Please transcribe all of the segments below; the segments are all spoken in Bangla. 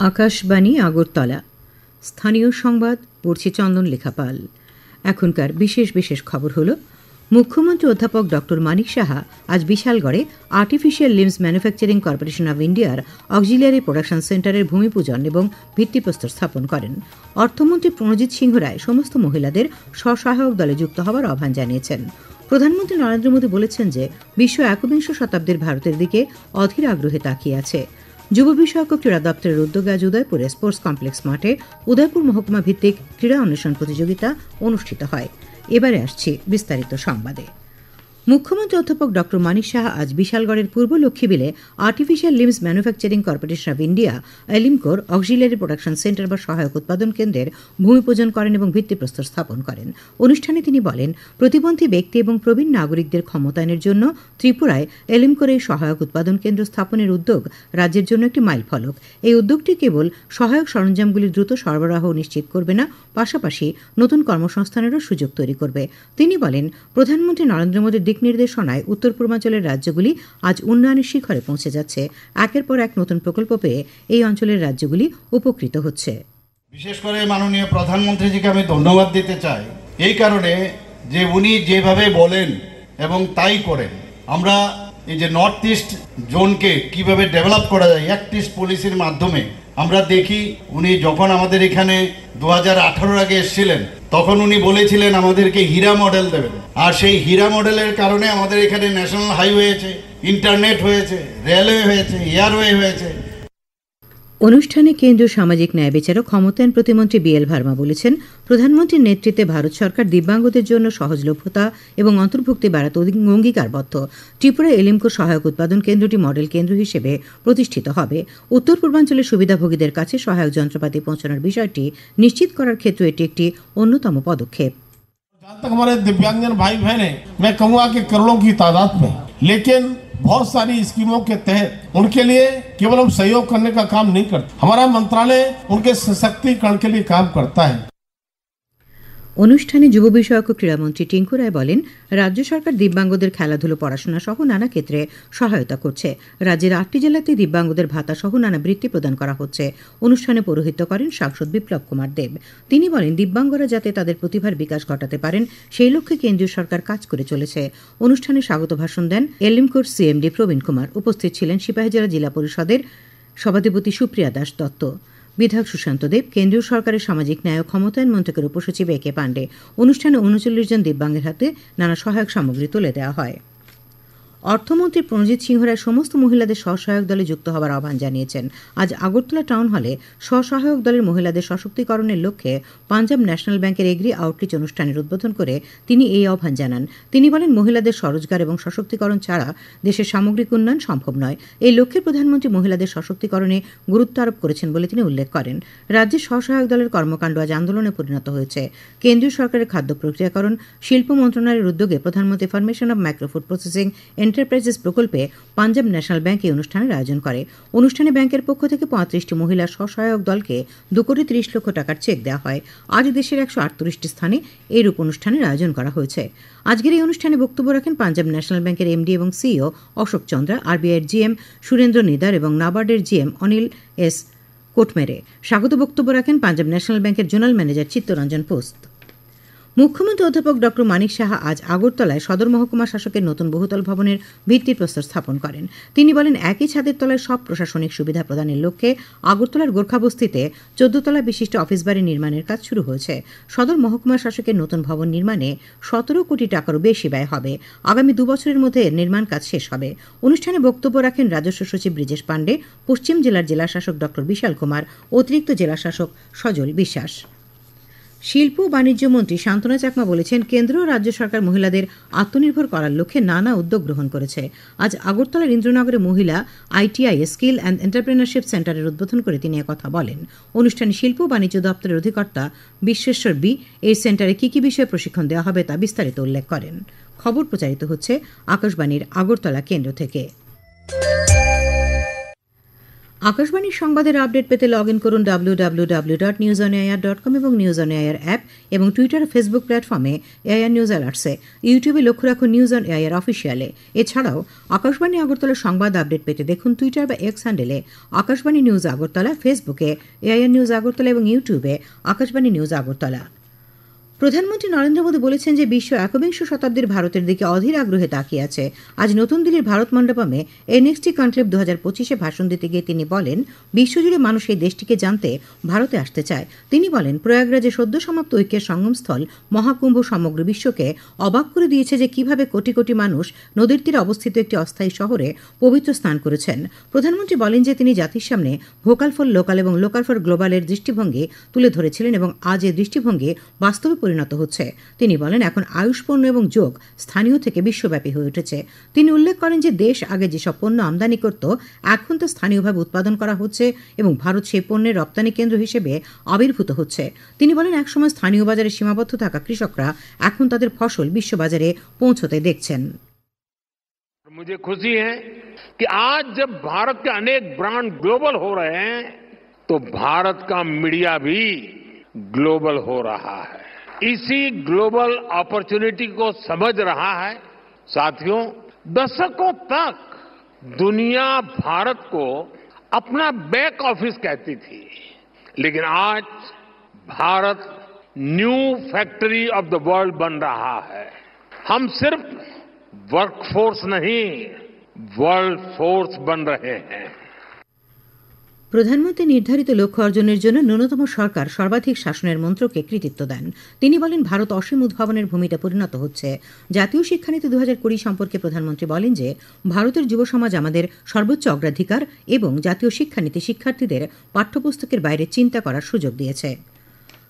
আকাশবাণী আগরতলা স্থানীয় সংবাদ পড়ছে চন্দন লেখাপাল। এখনকার বিশেষ বিশেষ খবর হল, মুখ্যমন্ত্রী অধ্যাপক ডক্টর মানিক সাহা আজ বিশালগড়ে artificial limbs manufacturing corporation of ইন্ডিয়ার অক্সিলিয়ারি প্রোডাকশন সেন্টারের ভূমিপূজন এবং ভিত্তিপ্রস্তর স্থাপন করেন। অর্থমন্ত্রী প্রণজিৎ সিংহ রায় সমস্ত মহিলাদের স্বসহায়ক দলে যুক্ত হওয়ার আহ্বান জানিয়েছেন। প্রধানমন্ত্রী নরেন্দ্র মোদী বলেছেন যে বিশ্ব একবিংশ শতাব্দীর ভারতের দিকে অধীর আগ্রহে তাকিয়ে আছে। যুব বিষয়ক ও ক্রীড়া দপ্তরের উদ্যোগে আজ উদয়পুরে স্পোর্টস কমপ্লেক্স মাঠে উদয়পুর মহকুমা ভিত্তিক ক্রীড়া অন্বেষণ প্রতিযোগিতা অনুষ্ঠিত হয়। এবারে আসছি বিস্তারিত সংবাদে। মুখ্যমন্ত্রী অধ্যাপক ডক্টর মানিক সাহা আজ বিশালগড়ের পূর্ব লক্ষ্মীবিলে artificial limbs manufacturing corporation of India এলিমকোর অক্সিলিয়ারি প্রোডাকশন সেন্টার বা সহায়ক উৎপাদন কেন্দ্রের ভূমিপূজন করেন এবং ভিত্তিপ্রস্তর স্থাপন করেন। অনুষ্ঠানে তিনি বলেন, প্রতিবন্ধী ব্যক্তি এবং প্রবীণ নাগরিকদের ক্ষমতায়নের জন্য ত্রিপুরায় এলিমকোর এই সহায়ক উৎপাদন কেন্দ্র স্থাপনের উদ্যোগ রাজ্যের জন্য একটি মাইলফলক। এই উদ্যোগটি কেবল সহায়ক সরঞ্জামগুলির দ্রুত সরবরাহ নিশ্চিত করবে না, পাশাপাশি নতুন কর্মসংস্থানেরও সুযোগ তৈরি করবে। তিনি বলেন, প্রধানমন্ত্রী নরেন্দ্র মোদীর দিক নির্দেশনায় উত্তর পূর্বাঞ্চলের রাজ্যগুলি আজ উন্নয়নের শিখরে পৌঁছে যাচ্ছে। একের পর এক নতুন প্রকল্প পেয়ে এই অঞ্চলের রাজ্যগুলি উপকৃত হচ্ছে। বিশেষ করে মাননীয় প্রধানমন্ত্রীজিকে আমি ধন্যবাদ দিতে চাই এই কারণে যে উনি যেভাবে বলেন এবং তাই করেন। আমরা এই যে নর্থ ইস্ট জোনকে কিভাবে ডেভেলপ করা যায় অ্যাক্ট ইস্ট পলিসির মাধ্যমে আমরা দেখি। উনি যখন আমাদের এখানে 2018 আগে এসেছিলেন তখন উনি বলেছিলেন আমাদেরকে হীরা মডেল দেবেন, আর সেই হীরা মডেলের কারণে আমাদের এখানে ন্যাশনাল হাইওয়ে হয়েছে, ইন্টারনেট হয়েছে, রেলওয়ে হয়েছে, এয়ারওয়ে হয়েছে। অনুষ্ঠানে কেন্দ্রীয় সামাজিক ন্যায় বিচারক ক্ষমতায়ন প্রতিমন্ত্রী BL ভার্মা বলেছেন, প্রধানমন্ত্রীর নেতৃত্বে ভারত সরকার দিব্যাঙ্গদের জন্য সহজলভ্যতা এবং অন্তর্ভুক্তি বাড়াতে অঙ্গীকারবদ্ধ। ত্রিপুরা এলিমকো সহায়ক উৎপাদন কেন্দ্রটি মডেল কেন্দ্র হিসেবে প্রতিষ্ঠিত হবে। উত্তর পূর্বাঞ্চলের সুবিধাভোগীদের কাছে সহায়ক যন্ত্রপাতি পৌঁছানোর বিষয়টি নিশ্চিত করার ক্ষেত্রে এটি একটি অন্যতম পদক্ষেপ। जहाँ तक हमारे दिव्यांगजन भाई बहन हैं, मैं कहूँगा कि करोड़ों की तादाद में, लेकिन बहुत सारी स्कीमों के तहत उनके लिए केवल हम सहयोग करने का काम नहीं करते, हमारा मंत्रालय उनके सशक्तिकरण के लिए काम करता है। অনুষ্ঠানে যুব বিষয়ক ও ক্রীড়ামন্ত্রী টিঙ্কু রায় বলেন, রাজ্য সরকার দিব্যাঙ্গদের খেলাধুলো, পড়াশোনা সহ নানা ক্ষেত্রে সহায়তা করছে। রাজ্যের 8টি জেলাতে দিব্যাঙ্গদের ভাতা সহ নানা বৃত্তি প্রদান করা হচ্ছে। অনুষ্ঠানে পৌরোহিত্য করেন সাংসদ বিপ্লব কুমার দেব। তিনি বলেন, দিব্যাঙ্গরা যাতে তাদের প্রতিভার বিকাশ ঘটাতে পারেন সেই লক্ষ্যে কেন্দ্রীয় সরকার কাজ করে চলেছে। অনুষ্ঠানে স্বাগত ভাষণ দেন এলিমকোর CMD প্রবীণ কুমার। উপস্থিত ছিলেন সিপাহীজলা জেলা পরিষদের সভাধিপতি সুপ্রিয়া দাস দত্ত, বিধায়ক সুশান্ত দেব, কেন্দ্রীয় সরকারের সামাজিক ন্যায় ও ক্ষমতায়ন মন্ত্রকের উপসচিব AK পাণ্ডে। অনুষ্ঠানে 39 জন দিব্যাঙ্গের হাতে নানা সহায়ক সামগ্রী তুলে দেওয়া হয়। অর্থমন্ত্রী প্রণজিৎ সিংহ রায় সমস্ত মহিলাদের স্বসহায়ক দলে যুক্ত হওয়ার আহ্বান জানিয়েছেন। আজ আগরতলা টাউন হলে স্বসহায়ক দলের মহিলাদের সশক্তিকরণের লক্ষ্যে পাঞ্জাব ন্যাশনাল ব্যাংকের এগ্রি আউটরিচ অনুষ্ঠানের উদ্বোধন করে তিনি এই আহ্বান জানান। তিনি বলেন, মহিলাদের স্বরোজগার এবং সশক্তিকরণ ছাড়া দেশের সামগ্রিক উন্নয়ন সম্ভব নয়। এই লক্ষ্যে প্রধানমন্ত্রী মহিলাদের সশক্তিকরণে গুরুত্ব আরোপ করেছেন বলে তিনি উল্লেখ করেন। রাজ্যের স্বসহায়ক দলের কর্মকাণ্ড আজ আন্দোলনে পরিণত হয়েছে। কেন্দ্রীয় সরকারের খাদ্য প্রক্রিয়াকরণ শিল্প মন্ত্রণালয়ের উদ্যোগে প্রধানমন্ত্রী ফরমেশন অব মাইক্রোফুড প্রসেসিং এন্টারপ্রাইজেস প্রকল্পে পাঞ্জাব ন্যাশনাল ব্যাংক এই অনুষ্ঠানের আয়োজন করে। অনুষ্ঠানে ব্যাংকের পক্ষ থেকে 35টি মহিলা স্বসহায়ক দলকে 2,30 লক্ষ টাকার চেক দেওয়া হয়। আজ দেশের 138টি স্থানে এইরূপ অনুষ্ঠানের আয়োজন করা হয়েছে। আজকের এই অনুষ্ঠানে বক্তব্য রাখেন পাঞ্জাব ন্যাশনাল ব্যাংকের MD এবং CEO অশোক চন্দ্রা, RBIর GM সুরেন্দ্র নিদার এবং নাবার্ডের GM অনিল S কোটমেরে। স্বাগত বক্তব্য রাখেন পাঞ্জাব ন্যাশনাল ব্যাংকের জোনাল ম্যানেজার চিত্তরঞ্জন পোস্ত। মুখ্যমন্ত্রী অধ্যাপক ডক্টর মানিক সাহা আজ আগরতলায় সদর মহকুমা শাসকের নতুন বহুতল ভবনের ভিত্তিপ্রস্তর স্থাপন করেন। তিনি বলেন, একই ছাদের তলায় সব প্রশাসনিক সুবিধা প্রদানের লক্ষ্যে আগরতলার গোর্খাবস্তিতে 14 তলা বিশিষ্ট অফিস বাড়ি নির্মাণের কাজ শুরু হয়েছে। সদর মহকুমা শাসকের নতুন ভবন নির্মাণে 17 কোটি টাকারও বেশি ব্যয় হবে। আগামী 2 বছরের মধ্যে এর নির্মাণ কাজ শেষ হবে। অনুষ্ঠানে বক্তব্য রাখেন রাজস্ব সচিব ব্রিজেশ পাণ্ডে, পশ্চিম জেলার জেলাশাসক ডক্টর বিশাল কুমার, অতিরিক্ত জেলাশাসক সজল বিশ্বাস। শিল্প ও বাণিজ্য মন্ত্রী শান্তনা চাকমা বলেছেন, কেন্দ্র ও রাজ্য সরকার মহিলাদের আত্মনির্ভর করার লক্ষ্যে নানা উদ্যোগ গ্রহণ করেছে। আজ আগরতলার ইন্দ্রনগরে মহিলা ITI স্কিল অ্যান্ড এন্টারপ্রেনারশিপ সেন্টারের উদ্বোধন করে তিনি একথা বলেন। অনুষ্ঠানে শিল্প ও বাণিজ্য দপ্তরের অধিকর্তা বিশ্বেশ্বর B এই সেন্টারে কি কি বিষয়ে প্রশিক্ষণ দেওয়া হবে তা বিস্তারিত উল্লেখ করেন। খবর প্রচারিত হচ্ছে আকাশবাণীর আগরতলা কেন্দ্র থেকে। আকাশবাণীর সংবাদের আপডেট পেতে লগ ইন করুন www.newsonair.com এবং নিউজ অন এআইআর অ্যাপ এবং টুইটার ও ফেসবুক প্ল্যাটফর্মে এআইআর নিউজ অ্যালার্টসে। ইউটিউবে লক্ষ্য রাখুন নিউজ অন এআইআর অফিসিয়ালে। এছাড়াও আকাশবাণী আগরতলার সংবাদ আপডেট পেতে দেখুন টুইটার বা এক্স হ্যান্ডেলে আকাশবাণী নিউজ আগরতলা, ফেসবুকে এআইআর নিউজ আগরতলা এবং ইউটিউবে আকাশবাণী নিউজ আগরতলা। প্রধানমন্ত্রী নরেন্দ্র মোদী বলেছেন যে বিশ্ব একবিংশ শতাব্দীর ভারতের দিকে অধীর আগ্রহে তাকিয়ে আছে। আজ নতুন দিল্লির ভারত মণ্ডপমে এনএক্সটি কনক্লেভ 2025-এ ভাষণ দিতে গিয়ে তিনি বলেন, বিশ্বজুড়ে মানুষ এই দেশটিকে জানতে ভারতে আসতে চায়। তিনি বলেন, প্রয়াগরাজে সদ্য সমাপ্ত ঐক্যের সঙ্গমস্থল মহাকুম্ভ সমগ্র বিশ্বকে অবাক করে দিয়েছে যে কিভাবে কোটি কোটি মানুষ নদীর তীরে অবস্থিত একটি অস্থায়ী শহরে পবিত্র স্নান করেছেন। প্রধানমন্ত্রী বলেন যে তিনি জাতির সামনে ভোকাল ফর লোকাল এবং লোকাল ফর গ্লোবালের দৃষ্টিভঙ্গি তুলে ধরেছিলেন এবং আজ এই দৃষ্টিভঙ্গি বাস্তবে পরিণত হচ্ছে। তিনি বলেন, এখন আয়ুষ পণ্য এবং যোগ স্থানীয় থেকে বিশ্বব্যাপী হয়ে উঠেছে। তিনি উল্লেখ করেন যে দেশ আগে যেসব পণ্য আমদানি করত এখন তা স্থানীয়ভাবে উৎপাদন করা হচ্ছে এবং ভারত সেই পণ্যের রপ্তানি কেন্দ্র হিসেবে আবির্ভূত হচ্ছে। তিনি বলেন, একসময় স্থানীয় বাজারে সীমাবদ্ধ থাকা কৃষকরা এখন তাদের ফসল বিশ্ববাজারে পৌঁছতে দেখছেন। मुझे खुशी है कि आज जब भारत के अनेक ब्रांड ग्लोबल हो रहे हैं तो भारत का मीडिया भी ग्लोबल हो रहा है, इसी ग्लोबल अपॉर्चुनिटी को समझ रहा है। साथियों, दशकों तक दुनिया भारत को अपना बैक ऑफिस कहती थी, लेकिन आज Bharat new factory of the world बन रहा है। हम सिर्फ वर्कफोर्स नहीं, वर्ल्ड फोर्स बन रहे हैं। প্রধানমন্ত্রী নির্ধারিত লক্ষ্য অর্জনের জন্য ন্যূনতম সরকার সর্বাধিক শাসনের মন্ত্রকে কৃতিত্ব দেন। তিনি বলেন, ভারত অসীম উদ্ভাবনের ভূমিতে পরিণত হচ্ছে। জাতীয় শিক্ষানীতি 2020 সম্পর্কে প্রধানমন্ত্রী বলেন যে ভারতের যুব সমাজ আমাদের সর্বোচ্চ অগ্রাধিকার এবং জাতীয় শিক্ষানীতি শিক্ষার্থীদের পাঠ্যপুস্তকের বাইরে চিন্তা করার সুযোগ দিয়েছে।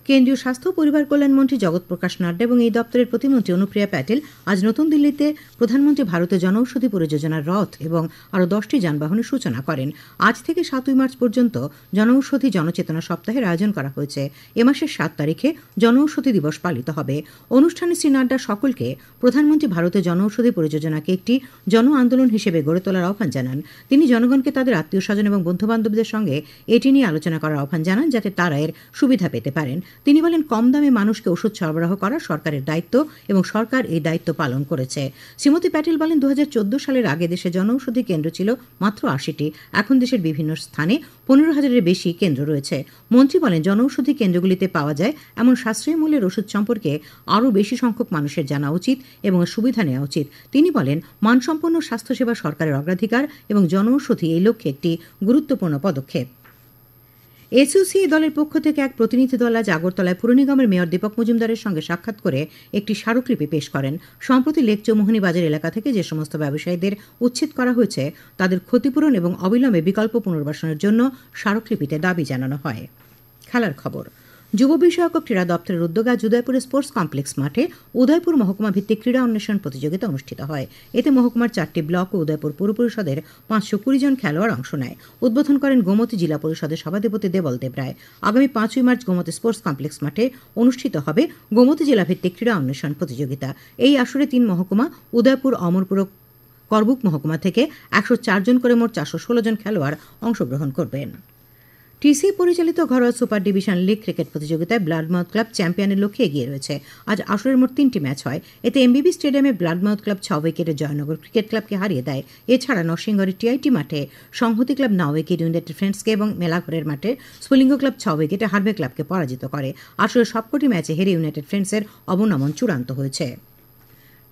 কেন্দ্রীয় স্বাস্থ্য ও পরিবার কল্যাণমন্ত্রী জগৎ প্রকাশ নাড্ডা এবং এই দপ্তরের প্রতিমন্ত্রী অনুপ্রিয়া প্যাটেল আজ নতুন দিল্লিতে প্রধানমন্ত্রী ভারতীয় জনঔষধি পরিযোজনার রথ এবং আরও 10টি যানবাহনের সূচনা করেন। আজ থেকে 7 মার্চ পর্যন্ত জনঔষধি জনচেতনা সপ্তাহের আয়োজন করা হয়েছে। এ মাসের 7 তারিখে জনঔষধি দিবস পালিত হবে। অনুষ্ঠানে শ্রী নাড্ডা সকলকে প্রধানমন্ত্রী ভারতীয় জনঔষধি পরিযোজনাকে একটি জন আন্দোলন হিসেবে গড়ে তোলার আহ্বান জানান। তিনি জনগণকে তাদের আত্মীয় স্বজন এবং বন্ধুবান্ধবদের সঙ্গে এটি নিয়ে আলোচনা করার আহ্বান জানান যাতে তারা এর সুবিধা পেতে পারেন। তিনি বলেন, কম দামে মানুষকে ওষুধ সরবরাহ করা সরকারের দায়িত্ব এবং সরকার এই দায়িত্ব পালন করেছে। শ্রীমতী প্যাটেল বলেন, 2014 সালের আগে দেশে জনঔষধি কেন্দ্র ছিল মাত্র 80টি, এখন দেশের বিভিন্ন স্থানে 15,000-এর বেশি কেন্দ্র রয়েছে। মন্ত্রী বলেন, জনঔষধি কেন্দ্রগুলিতে পাওয়া যায় এমন সাশ্রয়ী মূল্যের ওষুধ সম্পর্কে আরও বেশি সংখ্যক মানুষের জানা উচিত এবং সুবিধা নেওয়া উচিত। তিনি বলেন, মানসম্পন্ন স্বাস্থ্যসেবা সরকারের অগ্রাধিকার এবং জনঔষধি এই লক্ষ্যে একটি গুরুত্বপূর্ণ পদক্ষেপ। এসইউসিআই দলের পক্ষ থেকে এক প্রতিনিধি দল আজ আগরতলায় পুর নিগমের মেয়র দীপক মজুমদারের সঙ্গে সাক্ষাৎ করে একটি স্মারকলিপি পেশ করেন। সম্প্রতি লেক চৌমুহনী বাজার এলাকা থেকে যে সমস্ত ব্যবসায়ীদের উচ্ছেদ করা হয়েছে তাদের ক্ষতিপূরণ এবং অবিলম্বে বিকল্প পুনর্বাসনের জন্য স্মারকলিপিতে দাবি জানানো হয়। খেলার খবর। যুব বিষয়ক ও ক্রীড়া দপ্তরের উদ্যোগে আজ উদয়পুরের স্পোর্টস কমপ্লেক্স মাঠে উদয়পুর মহকুমা ভিত্তিক ক্রীড়া অন্বেষণ প্রতিযোগিতা অনুষ্ঠিত হয়। এতে মহকুমার 4টি ব্লক ও উদয়পুর পৌর পরিষদের 520 জন খেলোয়াড় অংশ নেয়। উদ্বোধন করেন গোমতী জেলা পরিষদের সভাধিপতি দেবল দেবরায়। আগামী 5 মার্চ গোমতী স্পোর্টস কমপ্লেক্স মাঠে অনুষ্ঠিত হবে গোমতী জেলা ভিত্তিক ক্রীড়া অন্বেষণ প্রতিযোগিতা। এই আসরে 3 মহকুমা উদয়পুর, অমরপুর ও করবুক মহকুমা থেকে 104 জন করে মোট 416 জন খেলোয়াড় অংশগ্রহণ করবেন। টিসি পরিচালিত ঘরোয়া সুপার ডিভিশন লিগ ক্রিকেট প্রতিযোগিতায় ব্লাডমাউথ ক্লাব চ্যাম্পিয়নের লক্ষ্যে এগিয়ে রয়েছে। আজ আসরের মোট 3টি ম্যাচ হয়। এতে এমবিবি স্টেডিয়ামে ব্লাডমাউথ ক্লাব 6 উইকেটে জয়নগর ক্রিকেট ক্লাবকে হারিয়ে দেয়। এছাড়া নরসিংগড়ের টিআইটি মাঠে সংহতি ক্লাব 9 উইকেট ইউনাইটেড ফ্রেন্ডসকে এবং মেলাঘরের মাঠে স্ফুলিঙ্গ ক্লাব 6 উইকেটে হারবে ক্লাবকে পরাজিত করে। আসরের সবকটি ম্যাচে হেরে ইউনাইটেড ফ্রেন্ডসের অবনমন চূড়ান্ত হয়েছে।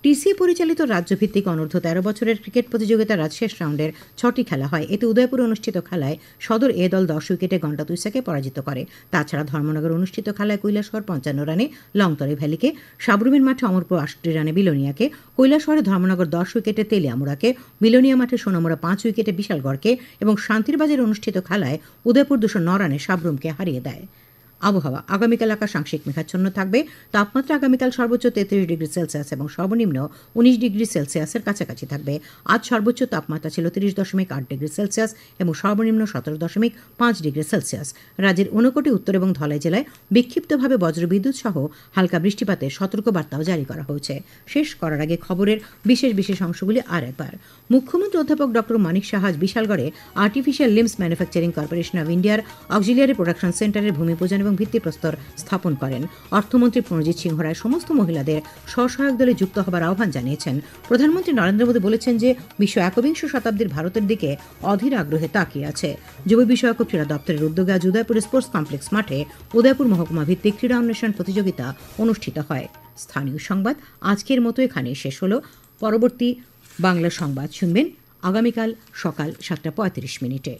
টিসি পরিচালিত রাজ্যভিত্তিক অনূর্ধ্ব 13 বছরের ক্রিকেট প্রতিযোগিতার আজ শেষ রাউন্ডের 6টি খেলা হয়। এতে উদয়পুরে অনুষ্ঠিত খেলায় সদর এ দল 10 উইকেটে গন্ডা তুইসাকে পরাজিত করে। তাছাড়া ধর্মনগর অনুষ্ঠিত খেলায় কৈলাসহর 55 রানে লংতরে ভ্যালিকে, সাবরুমের মাঠে অমরপুর 68 রানে বিলোনিয়াকে, কৈলাসহরে ধর্মনগর 10 উইকেটে তেলিয়ামুড়াকে, বিলোনিয়া মাঠে সোনামুড়া 5 উইকেটে বিশালগড়কে এবং শান্তিরবাজারে অনুষ্ঠিত খেলায় উদয়পুর 209 রানে সাবরুমকে হারিয়ে দেয়। আবহাওয়া আগামীকাল আকাশ আংশিক মেঘাচ্ছন্ন থাকবে। তাপমাত্রা আগামীকাল সর্বোচ্চ 33 ডিগ্রি সেলসিয়াস এবং সর্বনিম্ন 19 ডিগ্রি সেলসিয়াসের কাছাকাছি থাকবে। আজ সর্বোচ্চ তাপমাত্রা ছিল 30.8 ডিগ্রি সেলসিয়াস এবং সর্বনিম্ন 17.5 ডিগ্রি সেলসিয়াস। রাজ্যের ঊনকোটি, উত্তর এবং ধলাই জেলায় বিক্ষিপ্তভাবে বজ্রবিদ্যুৎ সহ হালকা বৃষ্টিপাতের সতর্কবার্তাও জারি করা হয়েছে। শেষ করার আগে খবরের বিশেষ অংশগুলি আর একবার। মুখ্যমন্ত্রী অধ্যাপক ডক্টর মানিক সাহা বিশালগড়ে artificial limbs manufacturing corporation of ইন্ডিয়ার অক্সিলিয়ারি প্রোডাকশন সেন্টারের ভূমিপূজন এবং ভিত্তিপ্রস্তর স্থাপন করেন। অর্থমন্ত্রী প্রণজিৎ সিংহ রায় সমস্ত মহিলাদের স্বসহায়ক দলে যুক্ত হবার আহ্বান জানিয়েছেন। প্রধানমন্ত্রী নরেন্দ্র মোদী বলেছেন যে বিশ্ব 21শ শতাব্দীর ভারতের দিকে অধীর আগ্রহে তাকিয়ে আছে। যুব বিষয়ক ও ক্রীড়া দপ্তরের উদ্যোগে আজ উদয়পুরের স্পোর্টস কমপ্লেক্স মাঠে উদয়পুর মহকুমা ভিত্তিক ক্রীড়া অন্বেষণ প্রতিযোগিতা অনুষ্ঠিত হয়। স্থানীয় সংবাদ আজকের মতো এখানে শেষ হলো। পরবর্তী বাংলা সংবাদ শুনবেন আগামীকাল সকাল 7:35।